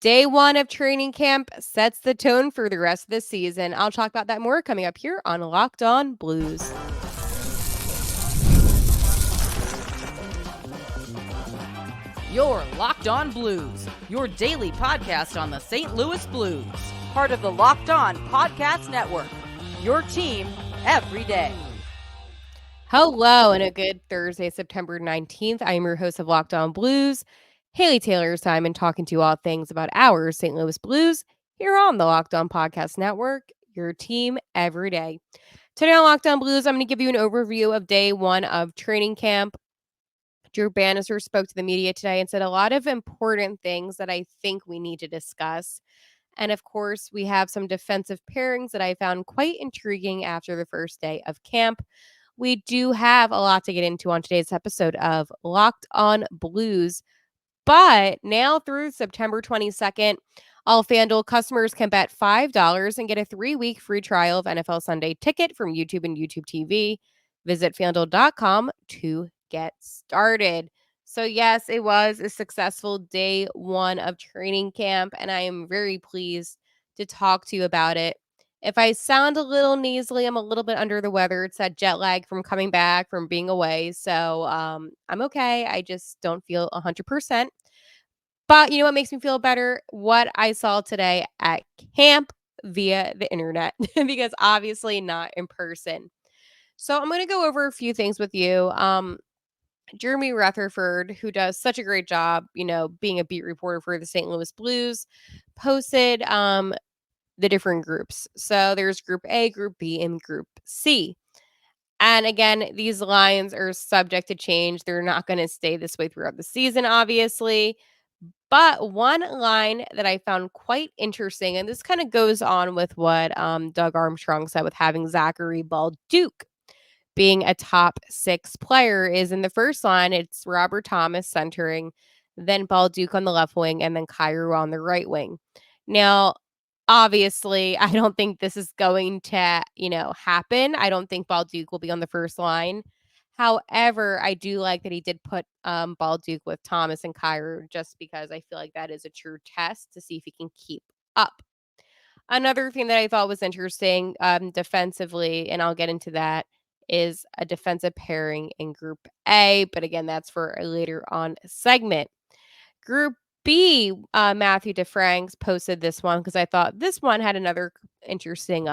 Day one of training camp sets the tone for the rest of the season. I'll talk about that more coming up here on Locked On Blues. You're Locked On Blues, your daily podcast on the St. Louis Blues. Part of the Locked On Podcast Network, your team every day. Hello and a good Thursday, September 19th. I am your host of Locked On Blues, Haley Taylor's time, and talking to you all things about our St. Louis Blues here on the Locked On Podcast Network, your team every day. Today on Locked On Blues, I'm going to give you an overview of day one of training camp. Drew Bannister spoke to the media today and said a lot of important things that I think we need to discuss. And of course, we have some defensive pairings that I found quite intriguing after the first day of camp. We do have a lot to get into on today's episode of Locked On Blues. But now through September 22nd, all FanDuel customers can bet $5 and get a 3-week free trial of NFL Sunday Ticket from YouTube and YouTube TV. Visit FanDuel.com to get started. So yes, it was a successful day one of training camp, and I am very pleased to talk to you about it. If I sound a little nasally, I'm a little bit under the weather. It's that jet lag from coming back from being away. So I'm okay. I just don't feel 100%. But you know what makes me feel better? What I saw today at camp via the internet, because obviously not in person. So I'm going to go over a few things with you. Jeremy Rutherford, who does such a great job, being a beat reporter for the St. Louis Blues, posted the different groups. So there's Group A, Group B, and Group C. And again, these lines are subject to change. They're not going to stay this way throughout the season, obviously. But one line that I found quite interesting, and this kind of goes on with what Doug Armstrong said with having Zachary Balduke being a top 6 player, is in the first line, it's Robert Thomas centering, then Balduke on the left wing, and then Kyrou on the right wing. Now, obviously, I don't think this is going to, happen. I don't think Balduke will be on the first line. However, I do like that he did put Balduke with Thomas and Kyrou, just because I feel like that is a true test to see if he can keep up. Another thing that I thought was interesting defensively, and I'll get into that, is a defensive pairing in Group A. But again, that's for a later on segment. Group B, Matthew DeFranks posted this one because I thought this one had another interesting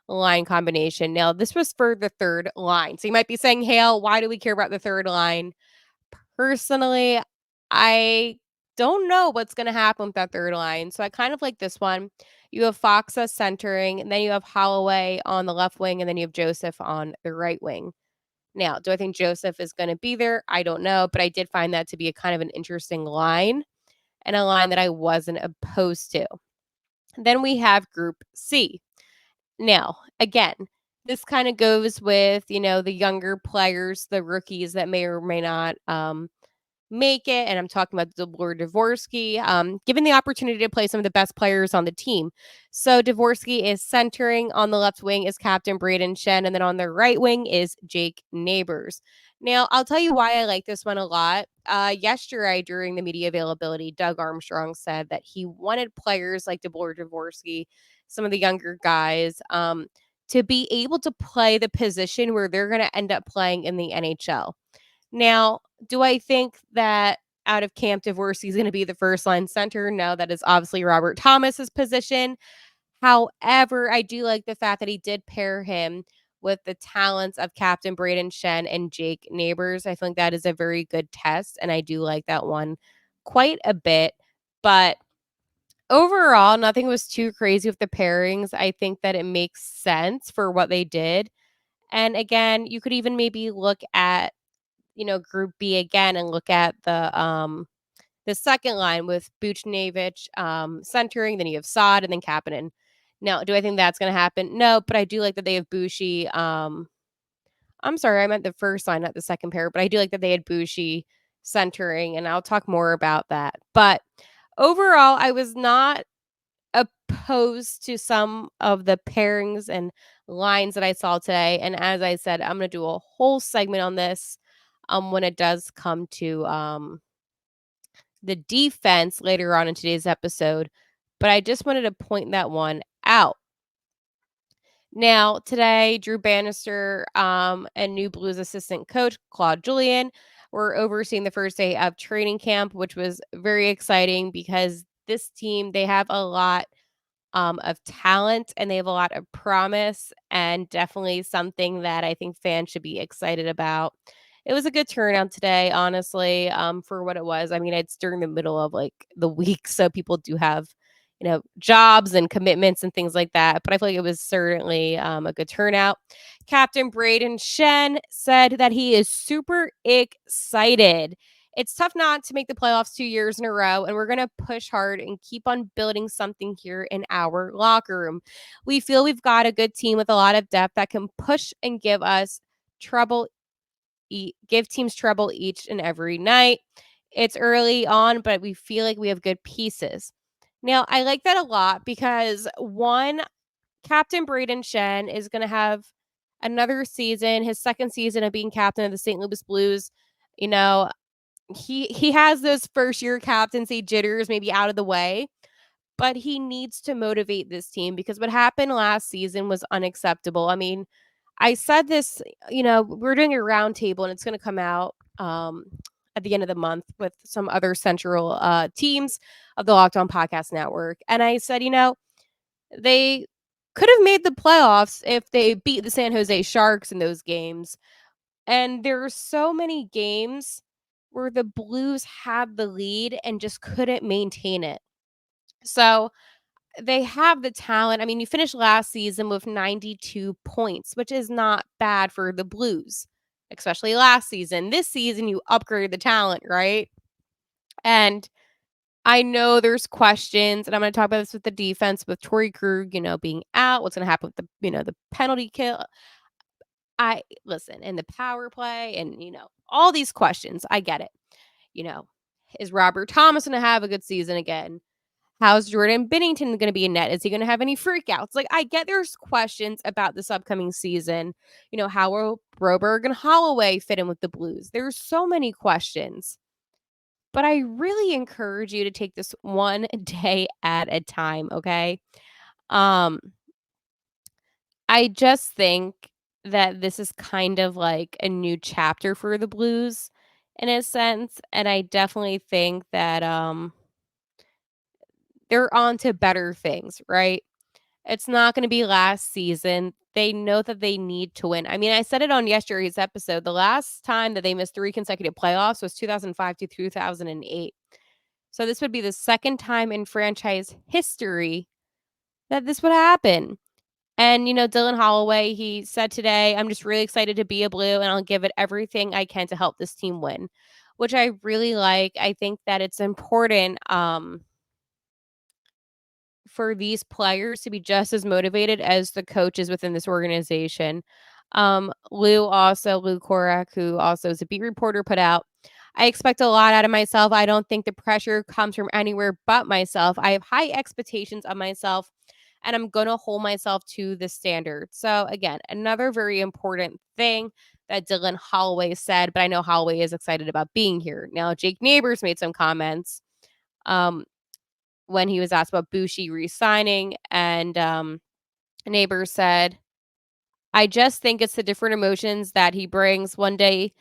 line combination. Now, this was for the third line. So you might be saying, Hale, why do we care about the third line? Personally, I don't know what's going to happen with that third line. So I kind of like this one. You have Foxa centering, and then you have Holloway on the left wing, and then you have Joseph on the right wing. Now, do I think Joseph is going to be there? I don't know, but I did find that to be a kind of an interesting line and a line that I wasn't opposed to. Then we have Group C. Now, again, this kind of goes with, the younger players, the rookies that may or may not make it. And I'm talking about Dvorsky, given the opportunity to play some of the best players on the team. So Dvorsky is centering. On the left wing is Captain Brayden Schenn. And then on the right wing is Jake Neighbors. Now, I'll tell you why I like this one a lot. Yesterday, during the media availability, Doug Armstrong said that he wanted players like Dvorsky, some of the younger guys, to be able to play the position where they're going to end up playing in the NHL. Now, do I think that out of camp Dvorsky is going to be the first line center? No, that is obviously Robert Thomas's position. However, I do like the fact that he did pair him with the talents of Captain Brayden Schenn and Jake Neighbors. I think that is a very good test, and I do like that one quite a bit. But overall, nothing was too crazy with the pairings. I think that it makes sense for what they did. And again, you could even maybe look at Group B again and look at the second line with Buchnevich centering, then you have Saad and then Kapanen. Now, do I think that's going to happen? No, but I do like that they have Bushi. I'm sorry, I meant the first line, not the second pair, but I do like that they had Bushi centering, and I'll talk more about that. But overall, I was not opposed to some of the pairings and lines that I saw today. And as I said, I'm going to do a whole segment on this when it does come to the defense later on in today's episode, but I just wanted to point that one out. Now, today, Drew Bannister and new Blues assistant coach Claude Julien were overseeing the first day of training camp, which was very exciting because this team, they have a lot of talent and they have a lot of promise, and definitely something that I think fans should be excited about. It was a good turnout today, honestly, for what it was. I mean, it's during the middle of like the week, so people do have, jobs and commitments and things like that. But I feel like it was certainly a good turnout. Captain Brayden Schenn said that he is super excited. It's tough not to make the playoffs 2 years in a row, and we're going to push hard and keep on building something here in our locker room. We feel we've got a good team with a lot of depth that can push and give us trouble, give teams trouble each and every night. It's early on, but we feel like we have good pieces. Now, I like that a lot because one, Captain Brayden Schenn is going to have another season, his second season of being captain of the St. Louis Blues. You know, he has those first year captaincy jitters maybe out of the way, but he needs to motivate this team because what happened last season was unacceptable. I mean, I said this, we're doing a roundtable and it's going to come out at the end of the month with some other central teams of the Locked On Podcast Network. And I said, they could have made the playoffs if they beat the San Jose Sharks in those games. And there are so many games where the Blues had the lead and just couldn't maintain it. So they have the talent. I mean, you finished last season with 92 points, which is not bad for the Blues, especially last season. This season, you upgraded the talent, right? And I know there's questions, and I'm going to talk about this with the defense with Torrey Krug, being out. What's going to happen with the penalty kill? I listen, and the power play, and all these questions. I get it. You know, is Robert Thomas going to have a good season again? How's Jordan Binnington going to be in net? Is he going to have any freakouts? Like, I get there's questions about this upcoming season. How will Broberg and Holloway fit in with the Blues? There's so many questions. But I really encourage you to take this one day at a time, okay? Um, I just think that this is kind of like a new chapter for the Blues in a sense, and I definitely think that they're on to better things, right? It's not going to be last season. They know that they need to win. I mean, I said it on yesterday's episode. The last time that they missed 3 consecutive playoffs was 2005 to 2008. So this would be the second time in franchise history that this would happen. And, Dylan Holloway, he said today, I'm just really excited to be a Blue and I'll give it everything I can to help this team win, which I really like. I think that it's important for these players to be just as motivated as the coaches within this organization. Lou Korak, who also is a beat reporter, put out, I expect a lot out of myself. I don't think the pressure comes from anywhere but myself. I have high expectations of myself, and I'm going to hold myself to the standard. So, again, another very important thing that Dylan Holloway said, but I know Holloway is excited about being here. Now, Jake Neighbors made some comments when he was asked about Bushi re-signing, and Neighbors said, I just think it's the different emotions that he brings. One day,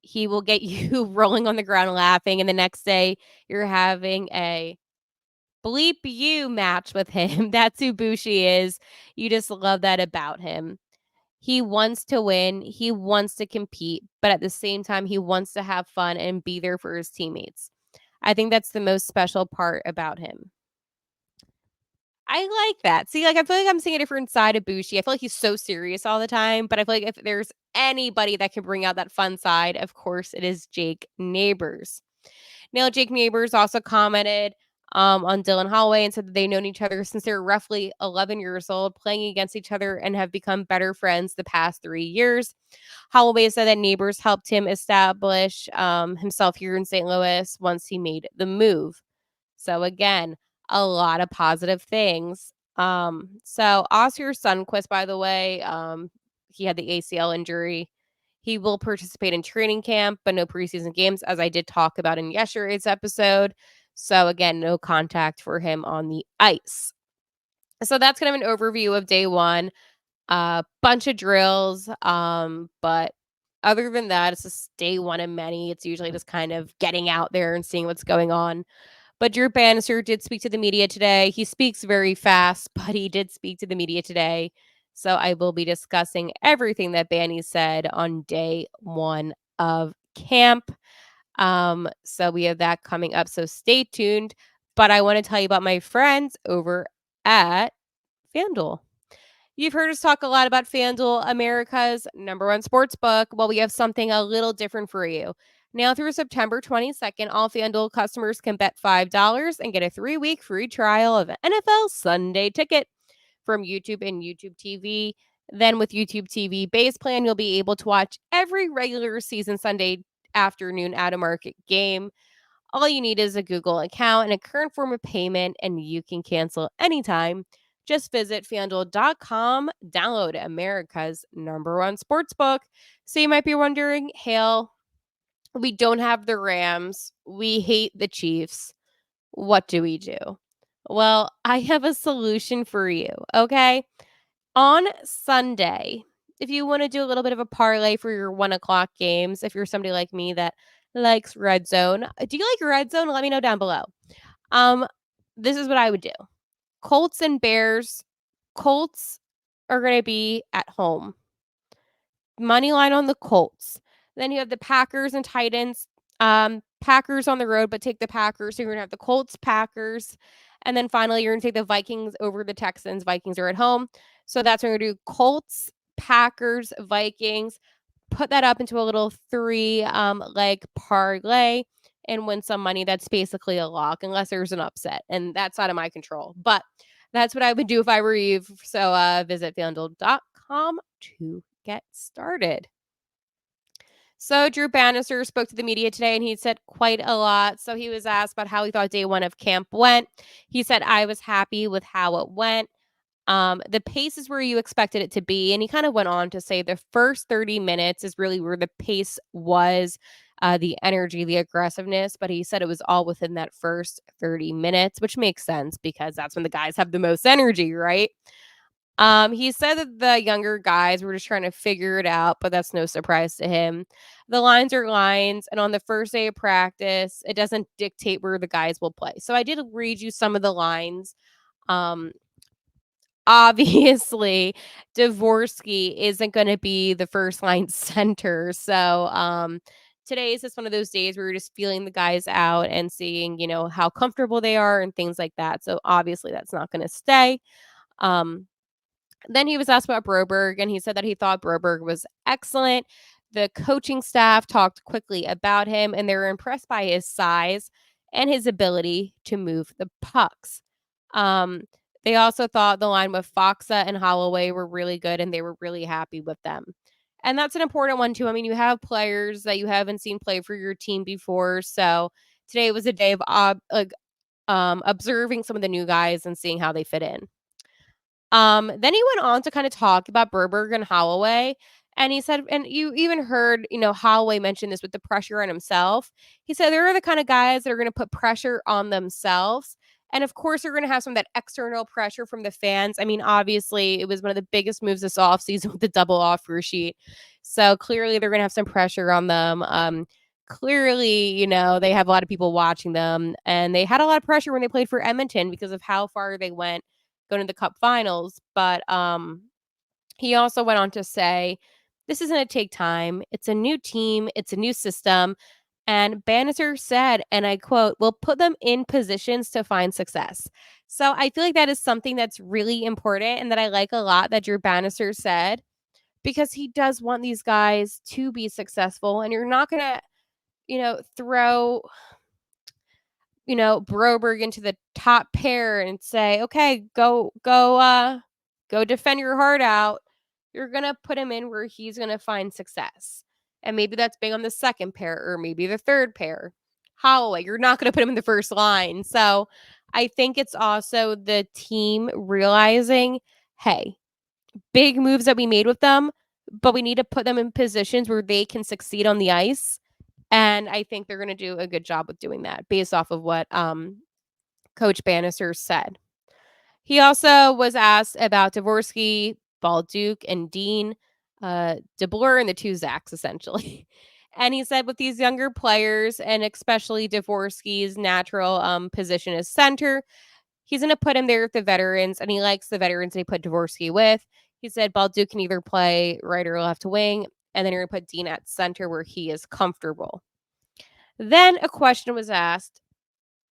he will get you rolling on the ground laughing, and the next day you're having a bleep you match with him. That's who Bushi is. You just love that about him. He wants to win. He wants to compete, but at the same time, he wants to have fun and be there for his teammates. I think that's the most special part about him. I like that. See, like, I feel like I'm seeing a different side of Bushi. I feel like he's so serious all the time, but I feel like if there's anybody that can bring out that fun side, of course, it is Jake Neighbors. Now, Jake Neighbors also commented on Dylan Holloway and said that they've known each other since they were roughly 11 years old, playing against each other and have become better friends the past 3 years. Holloway said that Neighbors helped him establish himself here in St. Louis once he made the move. So again, a lot of positive things. So Oscar Sundquist, by the way, he had the ACL injury. He will participate in training camp, but no preseason games, as I did talk about in yesterday's episode. So, again, no contact for him on the ice. So, that's kind of an overview of day one. Bunch of drills. But other than that, it's just day one of many. It's usually just kind of getting out there and seeing what's going on. But Drew Bannister did speak to the media today. He speaks very fast, but he did speak to the media today. So I will be discussing everything that Banny said on day one of camp. So we have that coming up. So stay tuned. But I want to tell you about my friends over at FanDuel. You've heard us talk a lot about FanDuel, America's #1 sports book. Well, we have something a little different for you. Now through September 22nd, all FanDuel customers can bet $5 and get a 3-week free trial of an NFL Sunday ticket from YouTube and YouTube TV. Then with YouTube TV base plan, you'll be able to watch every regular season Sunday afternoon at a market game. All you need is a Google account and a current form of payment, and you can cancel anytime. Just visit fanduel.com, download America's #1 sportsbook. So you might be wondering, Hale, we don't have the Rams. We hate the Chiefs. What do we do? Well, I have a solution for you, okay? On Sunday, if you want to do a little bit of a parlay for your 1 o'clock games, if you're somebody like me that likes Red Zone, do you like Red Zone? Let me know down below. This is what I would do. Colts and Bears. Colts are going to be at home. Money line on the Colts. Then you have the Packers and Titans. Packers on the road, but take the Packers. So you're going to have the Colts, Packers. And then finally, you're going to take the Vikings over the Texans. Vikings are at home. So that's what we're going to do. Colts, Packers, Vikings. Put that up into a little 3-leg parlay and win some money. That's basically a lock unless there's an upset. And that's out of my control. But that's what I would do if I were you. So visit FanDuel.com to get started. So Drew Bannister spoke to the media today and he said quite a lot. So he was asked about how he thought day one of camp went. He said, I was happy with how it went. The pace is where you expected it to be. And he kind of went on to say the first 30 minutes is really where the pace was, the energy, the aggressiveness. But he said it was all within that first 30 minutes, which makes sense because that's when the guys have the most energy, right? He said that the younger guys were just trying to figure it out, but that's no surprise to him. The lines are lines, and on the first day of practice, it doesn't dictate where the guys will play. So I did read you some of the lines. Obviously, Dvorsky isn't going to be the first line center. So today is just one of those days where we're just feeling the guys out and seeing, how comfortable they are and things like that. So obviously that's not going to stay. Then he was asked about Broberg, and he said that he thought Broberg was excellent. The coaching staff talked quickly about him, and they were impressed by his size and his ability to move the pucks. They also thought the line with Foxa and Holloway were really good, and they were really happy with them. And that's an important one, too. I mean, you have players that you haven't seen play for your team before. So today was a day of observing some of the new guys and seeing how they fit in. Then he went on to kind of talk about Broberg and Holloway. And he said, and you even heard, Holloway mention this with the pressure on himself. He said they're the kind of guys that are going to put pressure on themselves. And of course, they're going to have some of that external pressure from the fans. I mean, obviously, it was one of the biggest moves this offseason with the double offer sheet. So clearly, they're going to have some pressure on them. Clearly, they have a lot of people watching them. And they had a lot of pressure when they played for Edmonton because of how far they went going to the Cup Finals. But he also went on to say, this is going to take time. It's a new team. It's a new system. And Bannister said, and I quote, we'll put them in positions to find success. So I feel like that is something that's really important and that I like a lot that Drew Bannister said, because he does want these guys to be successful. And you're not going to, throw Broberg into the top pair and say, okay, go defend your heart out. You're going to put him in where he's going to find success. And maybe that's being on the second pair or maybe the third pair. Holloway, you're not going to put him in the first line. So I think it's also the team realizing, hey, big moves that we made with them, but we need to put them in positions where they can succeed on the ice. And I think they're going to do a good job with doing that based off of what Coach Bannister said. He also was asked about Dvorsky, Balduke, and Dean, DeBoer, and the two Zacks, essentially. And he said with these younger players, and especially Dvorsky's natural position as center, he's going to put him there with the veterans, and he likes the veterans they put Dvorsky with. He said Balduke can either play right or left wing, and then you're going to put Dean at center where he is comfortable. Then a question was asked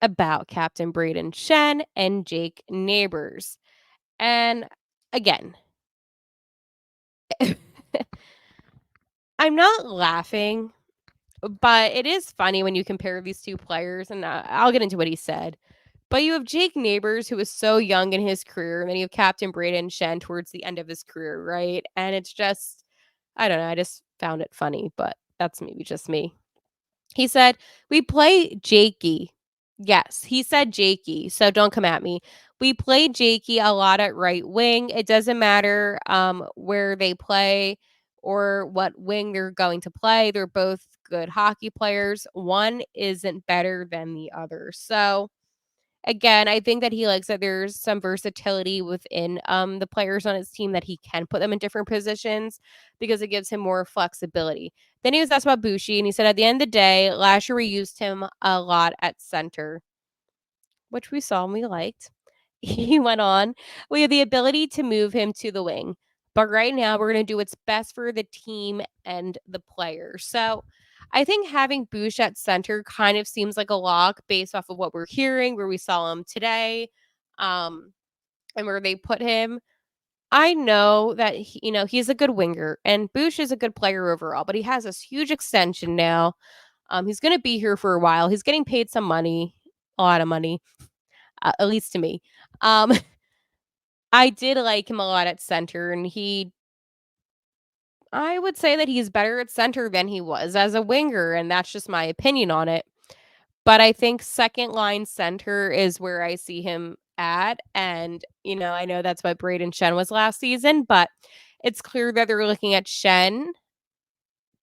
about Captain Brayden Schenn and Jake Neighbors. And again, I'm not laughing, but it is funny when you compare these two players, and I'll get into what he said. But you have Jake Neighbors, who was so young in his career, and then you have Captain Brayden Schenn towards the end of his career, right? And it's just, I don't know, I just found it funny, but that's maybe just me. He said, "We play Jakey." Yes, he said Jakey, so don't come at me. We play Jakey a lot at right wing. It doesn't matter where they play or what wing they're going to play. They're both good hockey players. One isn't better than the other. So again, I think that he likes that there's some versatility within the players on his team, that he can put them in different positions because it gives him more flexibility. Then he was asked about Bushi, and he said at the end of the day, last year we used him a lot at center, which we saw and we liked. He went on, "We have the ability to move him to the wing, but right now we're going to do what's best for the team and the player." So I think having Bush at center kind of seems like a lock based off of what we're hearing, where we saw him today, um, and where they put him. I know that he's a good winger, and Bush is a good player overall, but he has this huge extension now. He's going to be here for a while. He's getting paid some money, a lot of money, at least to me. Um, I did like him a lot at center, and I would say that he's better at center than he was as a winger, and that's just my opinion on it. But I think second line center is where I see him at. And, I know that's what Brayden Schenn was last season, but it's clear that they're looking at Schenn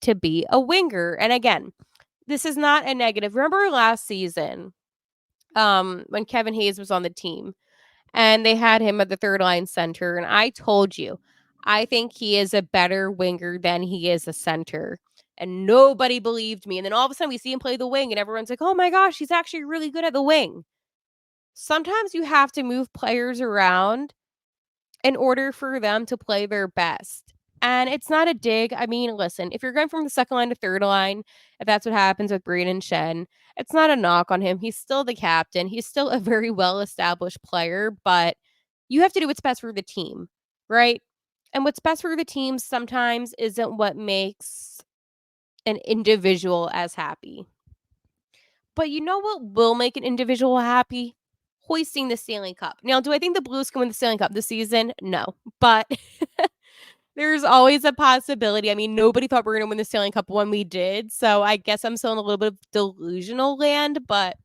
to be a winger. And again, this is not a negative. Remember last season, when Kevin Hayes was on the team, and they had him at the third line center. And I told you, I think he is a better winger than he is a center. And nobody believed me. And then all of a sudden we see him play the wing, and everyone's like, oh my gosh, he's actually really good at the wing. Sometimes you have to move players around in order for them to play their best. And it's not a dig. I mean, listen, if you're going from the second line to third line, if that's what happens with Brayden Schenn, it's not a knock on him. He's still the captain. He's still a very well established player, but you have to do what's best for the team, right? And what's best for the team sometimes isn't what makes an individual as happy. But you know what will make an individual happy? Hoisting the Stanley Cup. Now, do I think the Blues can win the Stanley Cup this season? No. But there's always a possibility. I mean, nobody thought we were going to win the Stanley Cup when we did. So I guess I'm still in a little bit of delusional land. But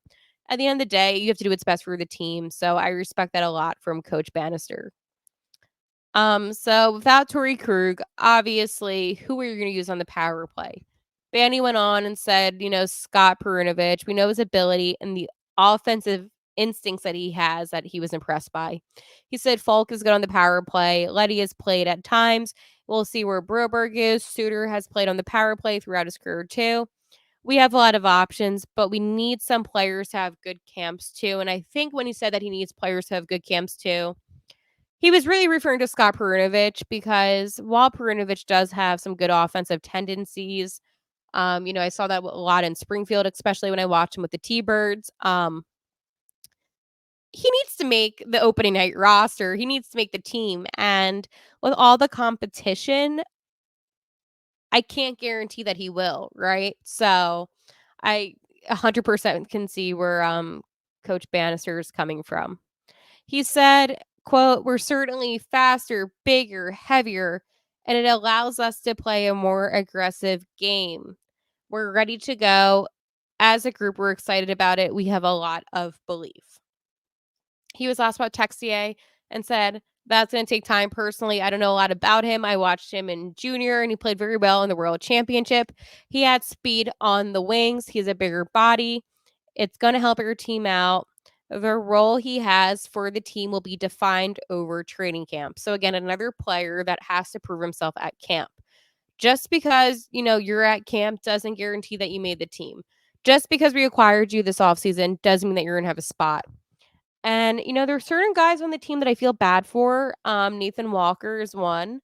at the end of the day, you have to do what's best for the team. So I respect that a lot from Coach Bannister. So without Torrey Krug, obviously, who are you going to use on the power play? Banny went on and said, Scott Perunovich, we know his ability and the offensive instincts that he has that he was impressed by. He said Falk is good on the power play. Letty has played at times. We'll see where Broberg is. Suter has played on the power play throughout his career too. We have a lot of options, but we need some players to have good camps too. And I think when he said that he needs players to have good camps too, he was really referring to Scott Perunovich, because while Perunovich does have some good offensive tendencies, I saw that a lot in Springfield, especially when I watched him with the T-Birds. He needs to make the opening night roster. He needs to make the team. And with all the competition, I can't guarantee that he will, right? So I 100% can see where Coach Bannister is coming from. He said, quote, "We're certainly faster, bigger, heavier, and it allows us to play a more aggressive game. We're ready to go. As a group, we're excited about it. We have a lot of belief." He was asked about Texier and said, That's going to take time. Personally, I don't know a lot about him. I watched him in junior and he played very well in the World Championship. He had speed on the wings. He has a bigger body. It's going to help your team out. The role he has for the team will be defined over training camp. So again, another player that has to prove himself at camp. Just because, you're at camp doesn't guarantee that you made the team. Just because we acquired you this offseason doesn't mean that you're going to have a spot. And, there are certain guys on the team that I feel bad for. Nathan Walker is one.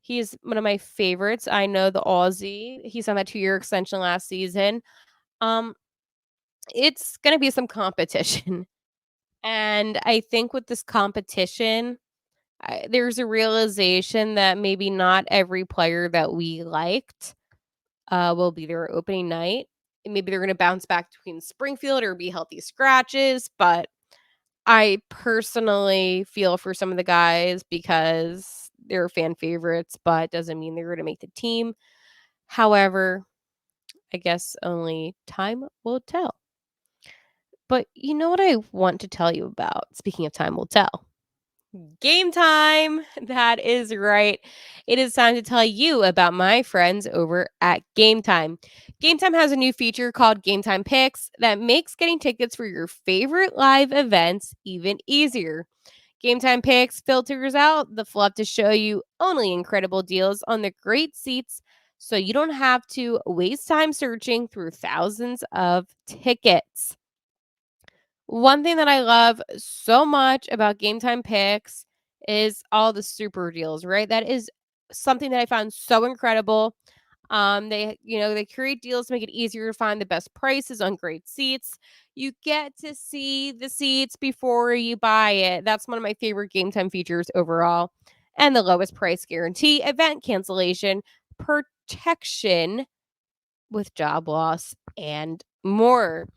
He's one of my favorites. I know the Aussie. He's on that 2-year extension last season. Um, it's going to be some competition. And I think with this competition, there's a realization that maybe not every player that we liked will be there opening night. Maybe they're going to bounce back between Springfield or be healthy scratches, but I personally feel for some of the guys because they're fan favorites, but doesn't mean they're going to make the team. However, I guess only time will tell. But you know what I want to tell you about? Speaking of time will tell. Game time. That is right. It is time to tell you about my friends over at GameTime. GameTime has a new feature called GameTime Picks that makes getting tickets for your favorite live events even easier. GameTime Picks filters out the fluff to show you only incredible deals on the great seats so you don't have to waste time searching through thousands of tickets. One thing that I love so much about Game Time Picks is all the super deals, right? That is something that I found so incredible. They create deals to make it easier to find the best prices on great seats. You get to see the seats before you buy it. That's one of my favorite Game Time features overall. And the lowest price guarantee, event cancellation, protection with job loss, and more.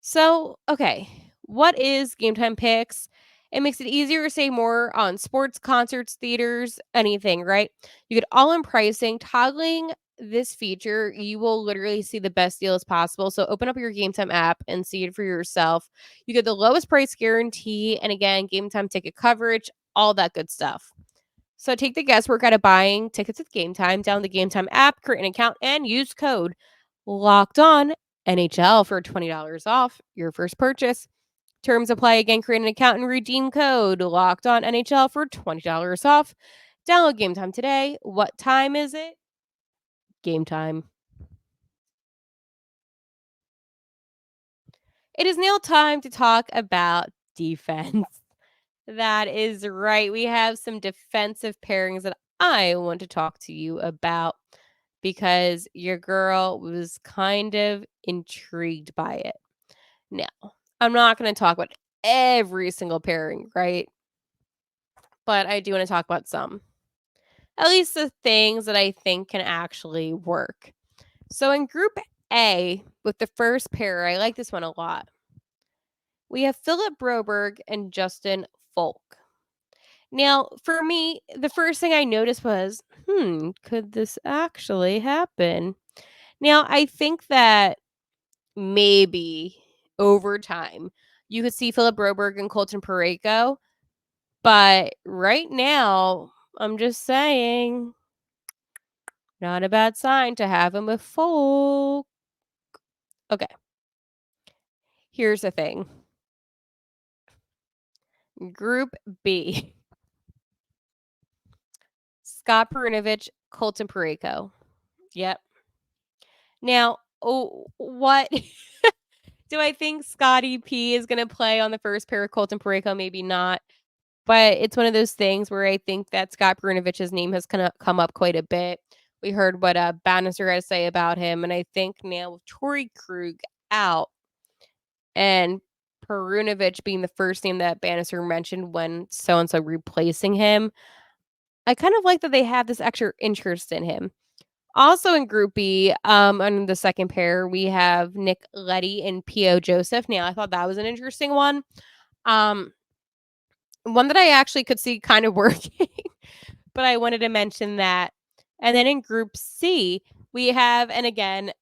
So, okay, what is Game Time Picks? It makes it easier to save more on sports, concerts, theaters, anything, right? You get all in pricing. Toggling this feature, you will literally see the best deals possible. So open up your Game Time app and see it for yourself. You get the lowest price guarantee, and again, Game Time ticket coverage, all that good stuff. So take the guesswork out of buying tickets with Game Time. Download the Game Time app, create an account, and use code Locked On NHL for $20 off your first purchase. Terms apply. Again, create an account and redeem code Locked On NHL for $20 off. Download Game Time today. What time is it? Game time. It is now time to talk about defense. That is right. We have some defensive pairings that I want to talk to you about because your girl was kind of intrigued by it. Now, I'm not going to talk about every single pairing, right? But I do want to talk about some. At least the things that I think can actually work. So in Group A, with the first pair, I like this one a lot. We have Philip Broberg and Justin Folk. Now, for me, the first thing I noticed was, could this actually happen? Now, I think that maybe over time you could see Philip Broberg and Colton Parayko, but right now, I'm just saying, not a bad sign to have him with Folk. Okay, here's the thing. Group B. Scott Perunovich, Colton Parayko. Yep. Now, what do I think Scotty P is going to play on the first pair of Colton Parayko? Maybe not. But it's one of those things where I think that Scott Perunovich's name has kind of come up quite a bit. We heard what Bannister had to say about him. And I think now with Torrey Krug out and Perunovich being the first name that Bannister mentioned when so-and-so replacing him, I kind of like that they have this extra interest in him. Also in Group B, on the second pair, we have Nick Leddy and P.O. Joseph. Now, I thought that was an interesting one. One that I actually could see kind of working, but I wanted to mention that. And then in Group C, we have, and again,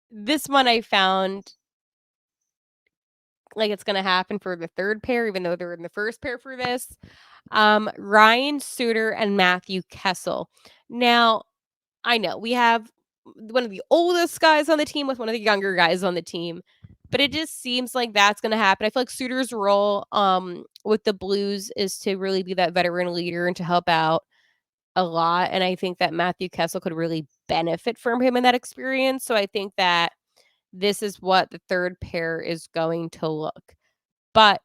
this one I found like it's going to happen for the third pair, even though they're in the first pair for this. Ryan Suter and Matthew Kessel. Now, I know we have one of the oldest guys on the team with one of the younger guys on the team, but it just seems like that's going to happen. I feel like Suter's role with the Blues is to really be that veteran leader and to help out a lot, and I think that Matthew Kessel could really benefit from him in that experience. So I think that this is what the third pair is going to look. But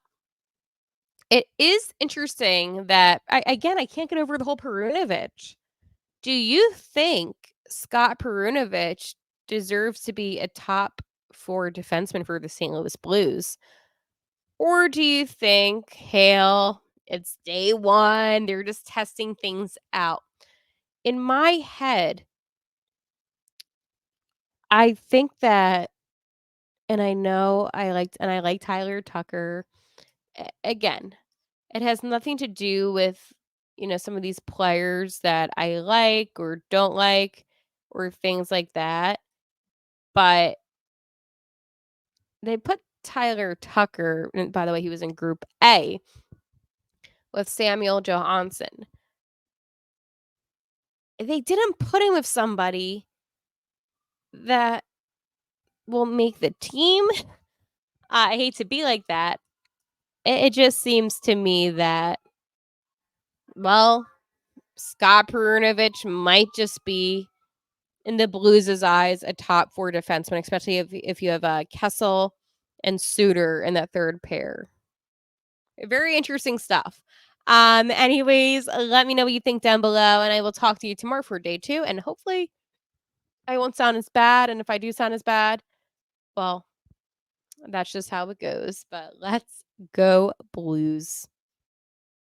it is interesting that I can't get over the whole Perunovic. Do you think Scott Perunovic deserves to be a top 4 defenseman for the St. Louis Blues? Or do you think, Hale, it's day 1, they're just testing things out? In my head, I think that, and I know I like Tyler Tucker. Again, it has nothing to do with, some of these players that I like or don't like or things like that. But they put Tyler Tucker, and by the way, he was in Group A with Samuel Johansson. They didn't put him with somebody that will make the team. I hate to be like that. It just seems to me that, well, Scott Perunovic might just be, in the Blues' eyes, a top 4 defenseman, especially if you have Kessel and Suter in that third pair. Very interesting stuff. Anyways, let me know what you think down below, and I will talk to you tomorrow for day 2, and hopefully I won't sound as bad, and if I do sound as bad, well, that's just how it goes. But let's go Blues.